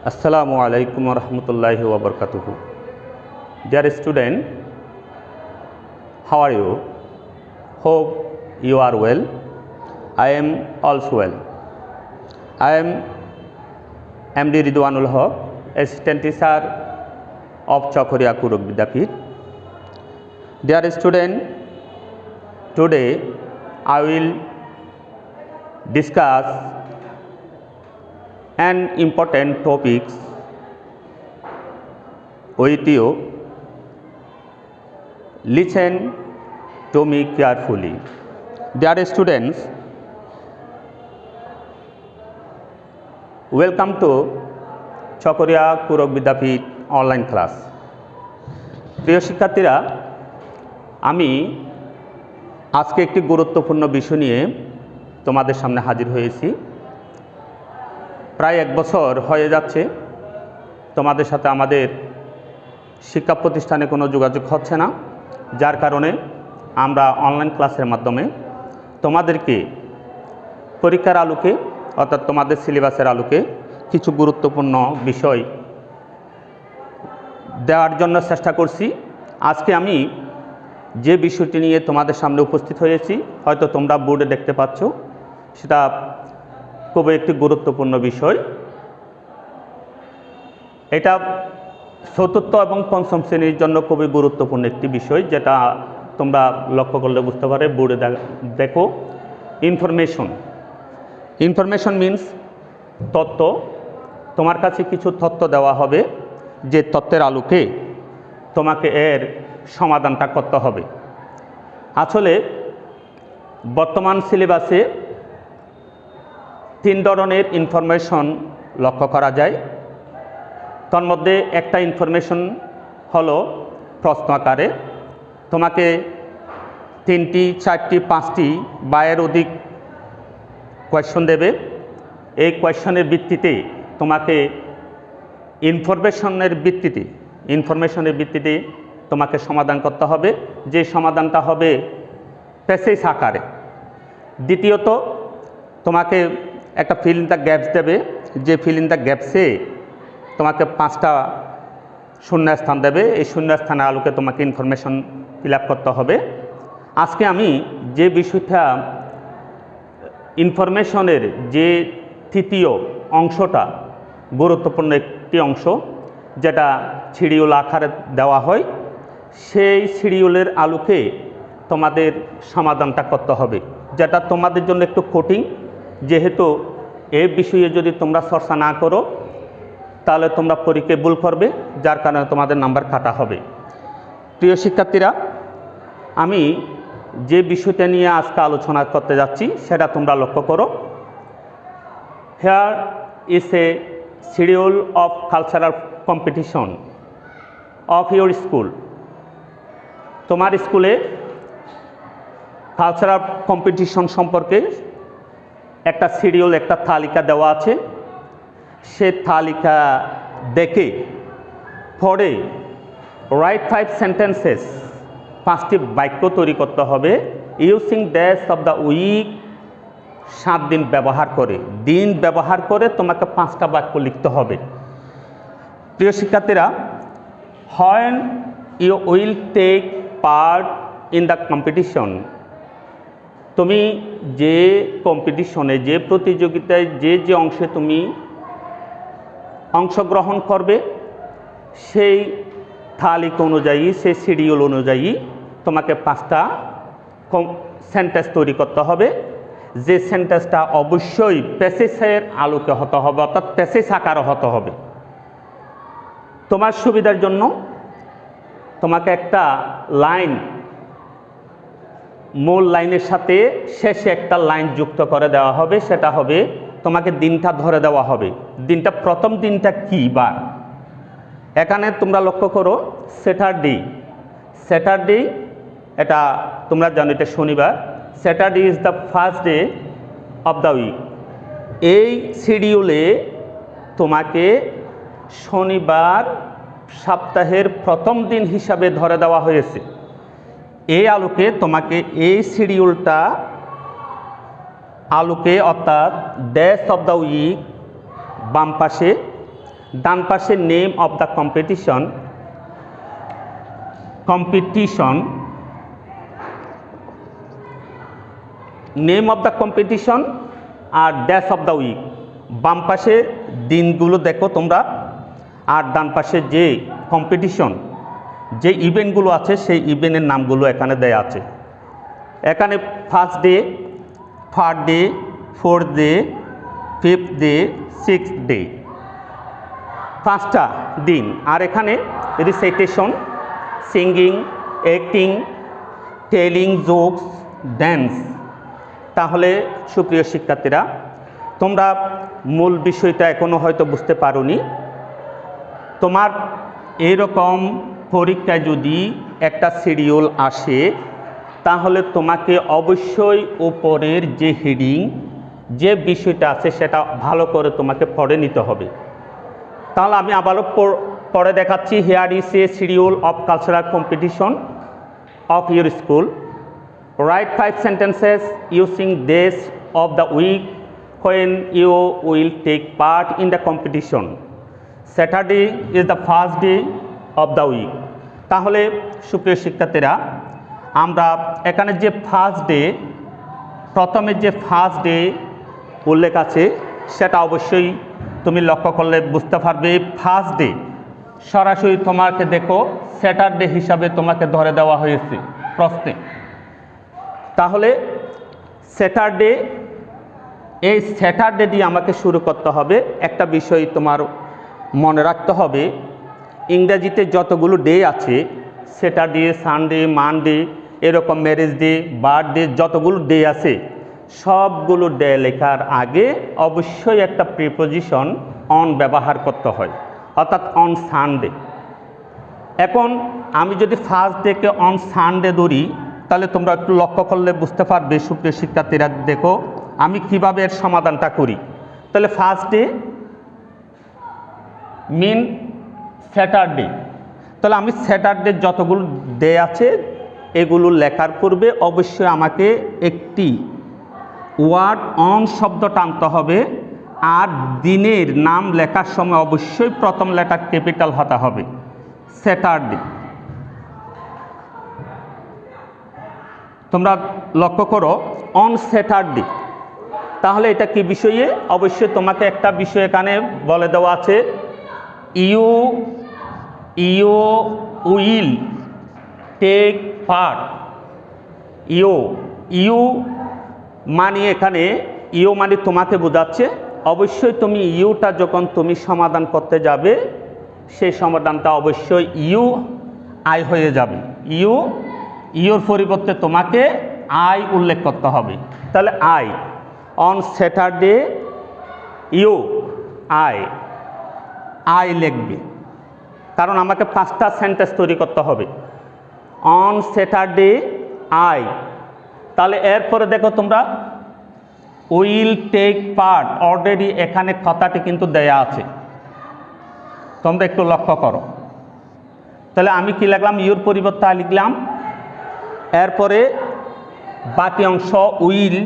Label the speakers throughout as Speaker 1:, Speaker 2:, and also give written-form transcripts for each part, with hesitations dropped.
Speaker 1: Assalamu alaikum wa rahmatullahi wa barakatuhu. Dear student, how are you? Hope you are well. I am also well. I am MD Ridwanul Haq, Assistant Teacher of Chokoria Kurok Vidyapith. Dear student, today I will discuss an important topics with you. Listen to me carefully. Dear students, welcome to Chokoria Kurok Vidyapith online class. প্রিয় শিক্ষার্থীরা, আমি আজকে একটি গুরুত্বপূর্ণ বিষয় নিয়ে তোমাদের সামনে হাজির হয়েছি। প্রায় 1 বছর হয়ে যাচ্ছে তোমাদের সাথে আমাদের শিক্ষা প্রতিষ্ঠানে কোনো যোগাযোগ হচ্ছে না, যার কারণে আমরা অনলাইন ক্লাসের মাধ্যমে তোমাদেরকে পরীক্ষার আলোকে অর্থাৎ তোমাদের সিলেবাসের আলোকে কিছু গুরুত্বপূর্ণ বিষয় দেওয়ার জন্য চেষ্টা করছি। আজকে আমি যে বিষয়টি নিয়ে তোমাদের সামনে উপস্থিত হয়েছি, হয়তো তোমরা বোর্ডে দেখতে পাচ্ছ, সেটা খুবই একটি গুরুত্বপূর্ণ বিষয়। এটা 4র্থ এবং 5ম শ্রেণীর জন্য খুবই গুরুত্বপূর্ণ একটি বিষয়, যেটা তোমরা লক্ষ্য করলে বুঝতে পারে। বোর্ডে দেখো, ইনফরমেশন মিন্স তথ্য। তোমার কাছে কিছু তথ্য দেওয়া হবে, যে তথ্যের আলোকে তোমাকে এর সমাধানটা করতে হবে। আসলে বর্তমান সিলেবাসে 3 ধরনের ইনফরমেশন লক্ষ্য করা যায়। তার মধ্যে একটা ইনফরমেশন হলো প্রশ্ন আকারে। তোমাকে 3টি, 4টি, 5টি বা এর অধিক কোয়েশ্চন দেবে। এই কোয়েশ্চনের ভিত্তিতে তোমাকে ইনফরমেশনের ভিত্তিতে তোমাকে সমাধান করতে হবে, যে সমাধানটা হবে প্যাসেজ আকারে। দ্বিতীয়ত, তোমাকে একটা ফিল ইন দ্য গ্যাপস দেবে, যে ফিল ইন দ্য গ্যাপসে তোমাকে 5টা শূন্যস্থান দেবে। এই শূন্যস্থানের আলোকে তোমাকে ইনফরমেশন ফিল আপ করতে হবে। আজকে আমি যে বিষয়টা, ইনফরমেশনের যে 3য় অংশটা, গুরুত্বপূর্ণ একটি অংশ, যেটা শিডিউল আকারে দেওয়া হয়, সেই শিডিউলের আলোকে তোমাদের সমাধানটা করতে হবে, যেটা তোমাদের জন্য একটু কঠিন। যেহেতু এই বিষয়ে যদি তোমরা চর্চা না করো, তাহলে তোমরা পরীক্ষায় ভুল করবে, যার কারণে তোমাদের নাম্বার কাটা হবে। প্রিয় শিক্ষার্থীরা, আমি যে বিষয়টা নিয়ে আজকে আলোচনা করতে যাচ্ছি, সেটা তোমরা লক্ষ্য করো। Hair is a schedule of cultural competition of your school. তোমার স্কুলে কালচারাল কম্পিটিশন সম্পর্কে একটা শিডিউল, একটা তালিকা দেওয়া আছে। সে তালিকা দেখে পড়ে রাইট 5 সেন্টেন্সেস, 5টি বাক্য তৈরি করতে হবে। Using days of the week, 7 দিন ব্যবহার করে তোমাকে 5টা বাক্য লিখতে হবে। প্রিয় শিক্ষার্থীরা, when you will take part in the competition, তুমি যে কম্পিটিশনে, যে প্রতিযোগিতায় যে অংশে তুমি অংশগ্রহণ করবে, সেই তালিকা অনুযায়ী, সেই শিডিউল অনুযায়ী তোমাকে 5টা সেন্টেন্স তৈরি করতে হবে। যে সেন্টেন্সটা অবশ্যই প্যাসেজের আলোকে হতে হবে, অর্থাৎ প্যাসেজ আকারে হতে হবে। তোমার সুবিধার জন্য তোমাকে একটা লাইন, মূল লাইনের সাথে শেষে একটা লাইন যুক্ত করে দেওয়া হবে। সেটা হবে, তোমাকে দিনটা ধরে দেওয়া হবে। প্রথম দিনটা কি বার। এখানে তোমরা লক্ষ্য করো, স্যাটারডে, এটা তোমরা জানো, এটা শনিবার। Saturday is the first day of the week. এই শিডিউলে তোমাকে শনিবার সপ্তাহের প্রথম দিন হিসাবে ধরে দেওয়া হয়েছে। এই আলোকে তোমাকে এই শিডিউলটা আলোকে, অর্থাৎ ডেজ অফ দ্য উইক বাম পাশে ডান পাশে name of the competition, name of the competition আর ড্যাশ অফ দ্য উইক। বাম পাশে দিনগুলো দেখো তোমরা, আর ডান পাশে যে কম্পিটিশন, যে ইভেন্টগুলো আছে সেই ইভেন্টের নামগুলো এখানে দেয়া আছে। এখানে first day, third day, fourth day, fifth day, sixth day, 5টা দিন। আর এখানে recitation, singing, acting, telling jokes, dance. তাহলে সুপ্রিয় শিক্ষার্থীরা, তোমরা মূল বিষয়টা এখনও হয়তো বুঝতে পারোনি। তোমার এরকম পরীক্ষায় যদি একটা শিডিউল আসে, তাহলে তোমাকে অবশ্যই উপরের যে হেডিং, যে বিষয়টা আছে সেটা ভালো করে তোমাকে পড়ে নিতে হবে। তাহলে আমি আবারও পড়ে দেখাচ্ছি। Here is a schedule of cultural competition of your school. Write 5 sentences using days of the week when you will take part in the competition. Saturday is the first day of the week. তাহলে সুপ্রিয় শিক্ষার্থীরা, আমরা এখানে যে first day, প্রথমে যে first day উল্লেখ আছে সেটা অবশ্যই তুমি লক্ষ্য করলে বুঝতে পারবে। ফার্স্ট ডে সরাসরি তোমাকে দেখো স্যাটারডে হিসাবে তোমাকে ধরে দেওয়া হয়েছে প্রশ্নে। তাহলে স্যাটারডে, এই স্যাটারডে দিয়ে আমাকে শুরু করতে হবে। একটা বিষয় তোমার মনে রাখতে হবে, ইংরেজিতে যতগুলো ডে আছে, স্যাটারডে, সানডে, মানডে, এরকম ম্যারেজ ডে, বার্থডে, যতগুলো ডে আছে সবগুলো ডে লেখার আগে অবশ্যই একটা প্রিপোজিশন অন ব্যবহার করতে হয়, অর্থাৎ অন সানডে। এখন আমি যদি ফার্স্ট ডেকে অন সানডে ধরি, তাহলে তোমরা একটু লক্ষ্য করলে বুঝতে পারবে সুপ্রিয় শিক্ষার্থীরা। দেখো আমি কিভাবে এর সমাধানটা করি। তাহলে ফার্স্ট ডে মিন স্যাটারডে। তাহলে আমি স্যাটারডে যতগুলো ডে আছে এগুলো লেখার পূর্বে অবশ্যই আমাকে একটি ওয়ার্ড অন শব্দ টানতে হবে, আর দিনের নাম লেখার সময় অবশ্যই প্রথম লেটার ক্যাপিটাল হতে হবে। স্যাটারডে। তোমরা লক্ষ্য করো অন স্যাটারডে। তাহলে এটা কি বিষয়ে? অবশ্যই তোমাকে একটা বিষয় এখানে বলে দেওয়া আছে, you will take part. You মানে এখানে ইউ মানে তোমাকে বোঝাচ্ছে। অবশ্যই তুমি ইউটা যখন তুমি সমাধান করতে যাবে, সেই সমাধানটা অবশ্যই ইউ আই হয়ে যাবে। ইউর পরিবর্তে তোমাকে আই উল্লেখ করতে হবে। তাহলে I, on Saturday you I লিখবে, কারণ আমাকে 5টা সেন্টেন্স তৈরি করতে হবে। On Saturday I. তাহলে এরপরে দেখো তোমরা উইল টেক পার্ট, অলরেডি এখানে কথাটি কিন্তু দেয়া আছে, তোমরা একটু লক্ষ্য করো। তাহলে আমি কি লিখলাম? ইউর পরিবর্তে আই লিখলাম। এরপরে বাকি অংশ will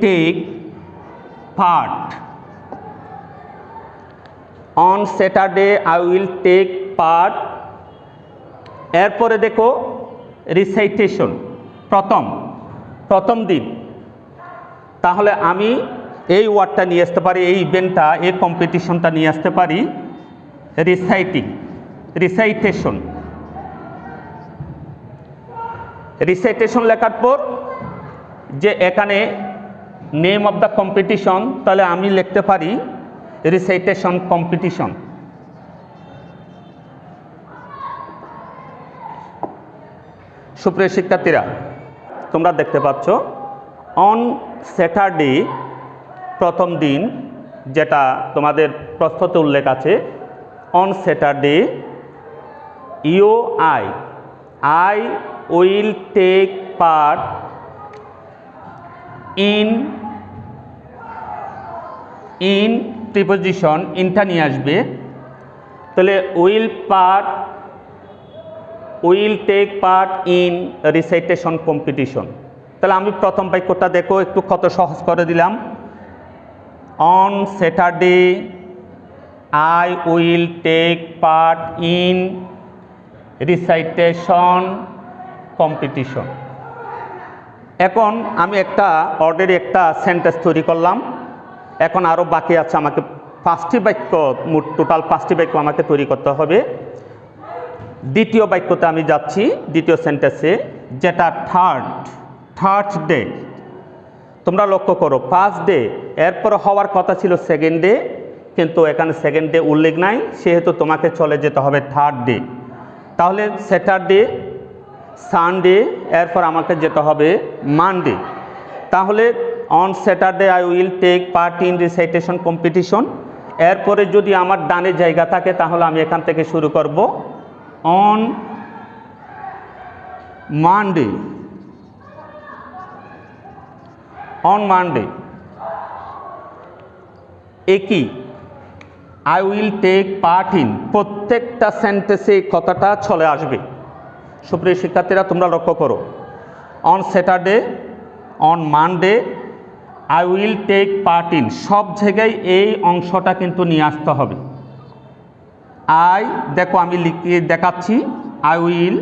Speaker 1: take part. On Saturday I will take part. এরপরে দেখো রিসাইটেশন, প্রথম দিন। তাহলে আমি এই ওয়ার্ডটা নিয়ে আসতে পারি, এই ইভেন্টটা, এই কম্পিটিশনটা নিয়ে আসতে পারি রিসাইটেশন লেখার পর যে এখানে নেম অফ দ্য কম্পিটিশন, তাহলে আমি লিখতে পারি রিসাইটেশন কম্পিটিশন। সুপ্রিয় শিক্ষার্থীরা, তোমরা দেখতে পাচ্ছ অন স্যাটারডে প্রথম দিন, যেটা তোমাদের প্রশ্নতে উল্লেখ আছে। On Saturday I will take part in preposition, ইনটা নিয়ে আসবে। তাহলে will take part in recitation competition. তাহলে আমি প্রথম বাক্যটা দেখো একটু কত সহজ করে দিলাম। On Saturday I will take part in recitation competition. এখন আমি একটা অলরেডি একটা সেন্টেন্স তৈরি করলাম, এখন আরও বাকি আছে, আমাকে 5টি বাক্য, মোট টোটাল 5টি বাক্য আমাকে তৈরি করতে হবে। দ্বিতীয় বাক্যতে আমি যাচ্ছি, দ্বিতীয় সেন্টেন্সে, যেটা থার্ড ডে। তোমরা লক্ষ্য করো, ফার্স্ট ডে এরপর হওয়ার কথা ছিল সেকেন্ড ডে, কিন্তু এখানে সেকেন্ড ডে উল্লেখ নাই, সেহেতু তোমাকে চলে যেতে হবে থার্ড ডে। তাহলে স্যাটারডে, সানডে, এরপর আমাকে যেতে হবে মানডে। তাহলে on Saturday I will take part in recitation competition. এরপরে যদি আমার ডানে জায়গা থাকে তাহলে আমি এখান থেকে শুরু করব। অন মানডে, অন মানডে একই I will take part in, প্রত্যেকটা সেন্টেন্সে কথাটা চলে আসবে। সুপ্রিয় শিক্ষার্থীরা তোমরা লক্ষ্য করো, on Saturday, on Monday, I will take part in, সব জায়গায় এই অংশটা কিন্তু নিয়ে আসতে হবে। আই, দেখো আমি লিখে দেখাচ্ছি, I will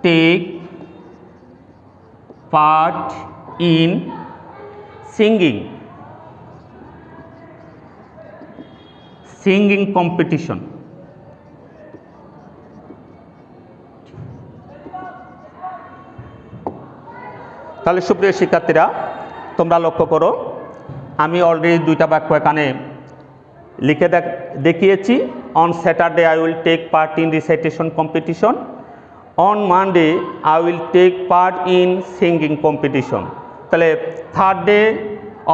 Speaker 1: take part in singing competition. তাহলে সুপ্রিয় শিক্ষার্থীরা তোমরা লক্ষ্য করো, আমি অলরেডি 2টা বাক্য এখানে লিখে দেখিয়েছি। On Saturday I will take part in recitation competition, on Monday I will take part in singing competition. তাহলে থার্ড ডে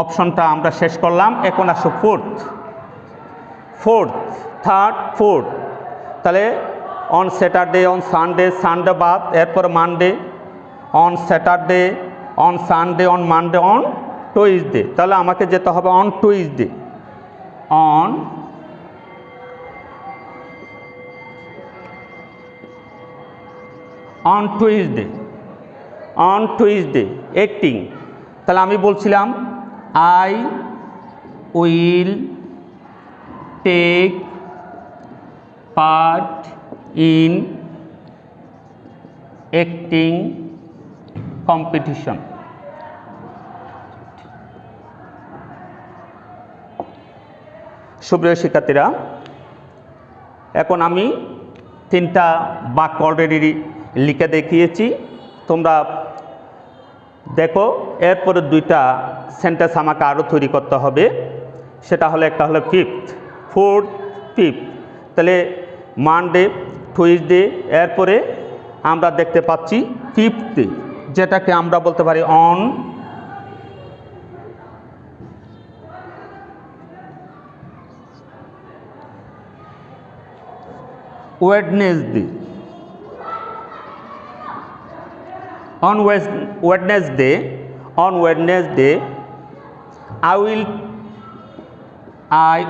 Speaker 1: অপশনটা আমরা শেষ করলাম, এখন আসো ফোর্থ। তাহলে on Saturday, on Sunday, Sunday বাদ, এরপর Monday, on Saturday, on Sunday, on Monday, on Tuesday. তাহলে আমাকে যেতে হবে on Tuesday, on Tuesday acting. তাহলে আমি বলছিলাম I will take part in acting competition. সুপ্রিয় শিক্ষার্থীরা, এখন আমি 3টা বাক্য অলরেডি লিখে দেখিয়েছি, তোমরা দেখো। এরপরে 2টা সেন্টেন্স আমাকে আরও তৈরি করতে হবে, সেটা হলো একটা হলো ফোর্থ। তাহলে মানডে, টুইসডে, এরপরে আমরা দেখতে পাচ্ছি ফিফথ ডে, যেটাকে আমরা বলতে পারি on Wednesday. On Wednesday, I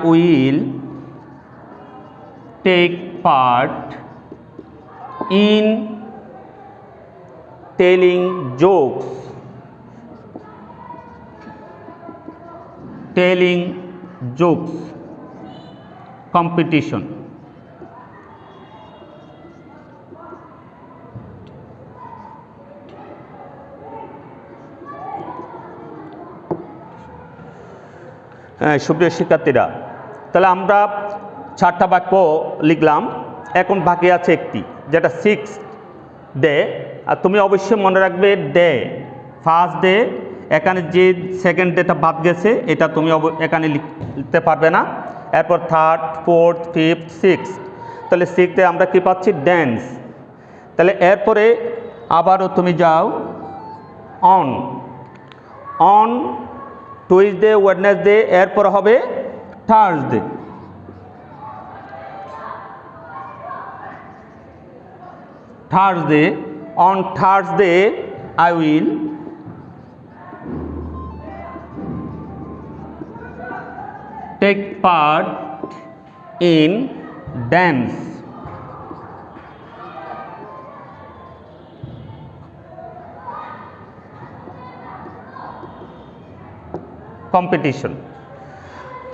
Speaker 1: will take part in telling jokes competition. সুপ্রিয় শিক্ষার্থীরা, তাহলে আমরা 4টা বাক্য লিখলাম, এখন বাকি আছে একটি, যেটা 6th ডে। আর তুমি অবশ্যই মনে রাখবে ডে, ফার্স্ট ডে, এখানে যে সেকেন্ড ডেটা বাদ গেছে এটা তুমি এখানে লিখতে পারবে না। এরপর থার্ড, ফোর্থ, ফিফথ, সিক্সথ। তাহলে 6th আমরা কি পাচ্ছি, ড্যান্স। তাহলে এরপরে আবারও তুমি যাও অন টুইসডে, ওয়েডনেসডে, এরপর হবে Thursday. On Thursday I will take part in dance. Competition.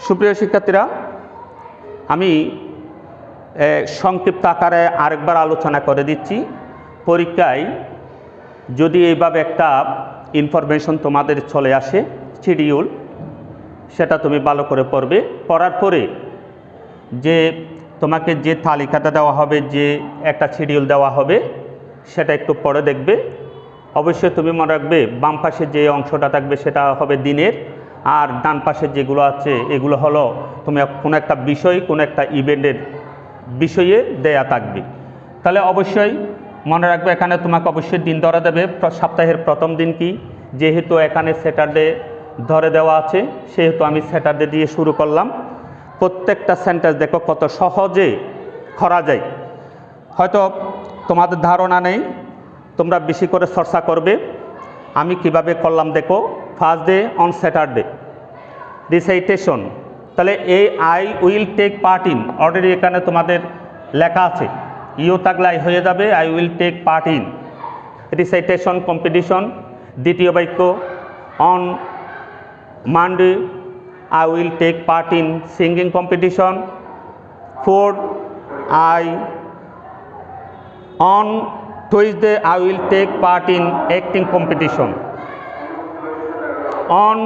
Speaker 1: সুপ্রিয় শিক্ষার্থীরা, আমি সংক্ষিপ্ত আকারে আরেকবার আলোচনা করে দিচ্ছি। পরীক্ষায় যদি এইভাবে একটা ইনফরমেশন তোমাদের চলে আসে, শিডিউল, সেটা তুমি ভালো করে পড়বে। পড়ার পরে যে তোমাকে যে তালিকাটা দেওয়া হবে, যে একটা শিডিউল দেওয়া হবে, সেটা একটু পড়ে দেখবে। অবশ্যই তুমি মনে রাখবে বাম পাশে যে অংশটা থাকবে সেটা হবে দিনের, আর ডান পাশে যেগুলো আছে এগুলো হলো তুমি কোনো একটা বিষয়, কোনো একটা ইভেন্টের বিষয়ে দেয়া থাকবে। তাহলে অবশ্যই মনে রাখবে এখানে তোমাকে অবশ্যই দিন ধরে দেবে। সপ্তাহের প্রথম দিন কি, যেহেতু এখানে স্যাটারডে ধরে দেওয়া আছে সেহেতু আমি স্যাটারডে দিয়ে শুরু করলাম। প্রত্যেকটা সেন্টেন্স দেখো কত সহজে করা যায়। হয়তো তোমাদের ধারণা নেই, তোমরা বেশি করে চর্চা করবে। আমি কিভাবে করলাম দেখো। First day on Saturday, recitation. তাহলে এই I will take part in, already এখানে তোমাদের লেখা আছে, ইউ থাকলে আই হয়ে যাবে, I will take part in recitation competition. দ্বিতীয় বাক্য on Monday I will take part in singing competition. Fourth, on Tuesday I will take part in acting competition. On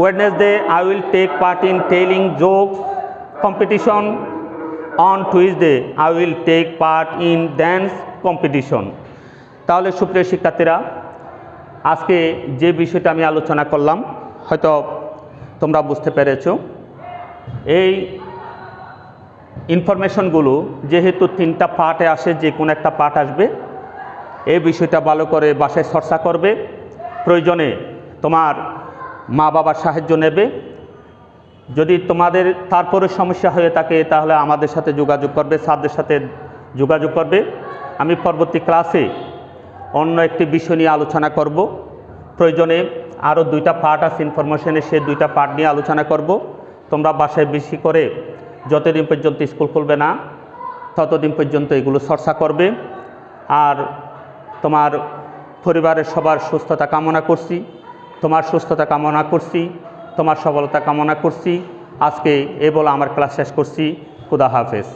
Speaker 1: Wednesday I will take part in telling jokes competition. On Tuesday I will take part in dance competition. তাহলে সুপ্রিয় শিক্ষার্থীরা, আজকে যে বিষয়টা আমি আলোচনা করলাম হয়তো তোমরা বুঝতে পেরেছো। এই ইনফরমেশনগুলো যেহেতু 3টা পার্টে আসে, যে কোনো একটা পার্ট আসবে, এই বিষয়টা ভালো করে বাসায় চর্চা করবে। প্রয়োজনে তোমার মা বাবার সাহায্য নেবে। যদি তোমাদের তারপরে সমস্যা হয়ে থাকে তাহলে আমাদের সাথে যোগাযোগ করবে, স্যারদের সাথে যোগাযোগ করবে। আমি পরবর্তী ক্লাসে অন্য একটি বিষয় নিয়ে আলোচনা করব। প্রয়োজনে আরও 2টা পার্ট আছে ইনফরমেশনের, সে 2টা পার্ট নিয়ে আলোচনা করব। তোমরা বাসায় বেশি করে যতদিন পর্যন্ত স্কুল খুলবে না ততদিন পর্যন্ত এগুলো চর্চা করবে। আর তোমার পরিবারের সবার সুস্থতা কামনা করছি, তোমার সুস্থতা কামনা করছি, তোমার সফলতা কামনা করছি। আজকে এই বলে আমার ক্লাস শেষ করছি। খুদা হাফেজ।